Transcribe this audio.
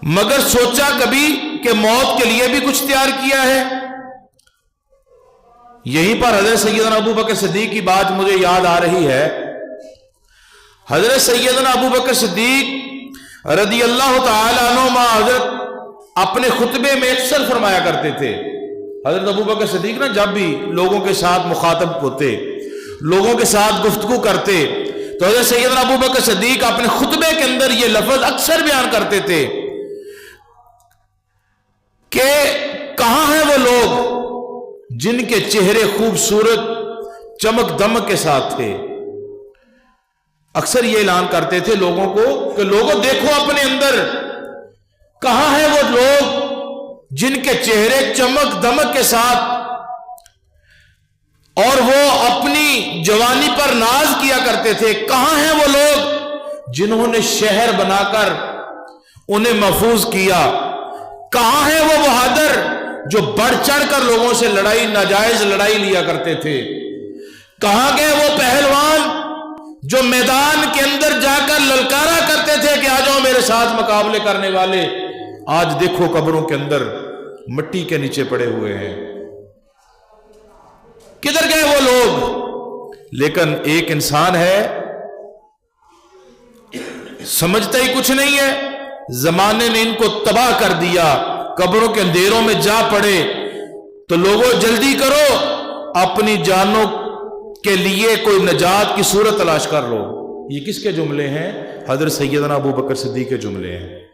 مگر سوچا کبھی کہ موت کے لیے بھی کچھ تیار کیا ہے؟ یہیں پر حضرت سیدنا ابو بکر صدیق کی بات مجھے یاد آ رہی ہے۔ حضرت سیدنا ابو بکر صدیق رضی اللہ تعالی عنہ حضرت اپنے خطبے میں اکثر فرمایا کرتے تھے۔ حضرت ابو بکر صدیق نا جب بھی لوگوں کے ساتھ مخاطب ہوتے، لوگوں کے ساتھ گفتگو کرتے، تو حضرت سیدنا ابو بکر صدیق اپنے خطبے کے اندر یہ لفظ اکثر بیان کرتے تھے کہ کہاں ہیں وہ لوگ جن کے چہرے خوبصورت چمک دمک کے ساتھ تھے۔ اکثر یہ اعلان کرتے تھے لوگوں کو کہ لوگوں دیکھو اپنے اندر، کہاں ہیں وہ لوگ جن کے چہرے چمک دمک کے ساتھ اور وہ اپنی جوانی پر ناز کیا کرتے تھے؟ کہاں ہیں وہ لوگ جنہوں نے شہر بنا کر انہیں محفوظ کیا؟ کہاں ہیں وہ بہادر جو بڑھ چڑھ کر لوگوں سے لڑائی، ناجائز لڑائی لیا کرتے تھے؟ کہاں گئے وہ پہلوان جو میدان کے اندر جا کر للکارا کرتے تھے کہ آ جاؤ میرے ساتھ مقابلے کرنے والے؟ آج دیکھو قبروں کے اندر مٹی کے نیچے پڑے ہوئے ہیں۔ کدھر گئے وہ لوگ؟ لیکن ایک انسان ہے سمجھتا ہی کچھ نہیں ہے، زمانے نے ان کو تباہ کر دیا، قبروں کے اندھیروں میں جا پڑے۔ تو لوگوں جلدی کرو، اپنی جانوں کے لیے کوئی نجات کی صورت تلاش کر لو۔ یہ کس کے جملے ہیں؟ حضرت سیدنا ابو بکر صدیق کے جملے ہیں۔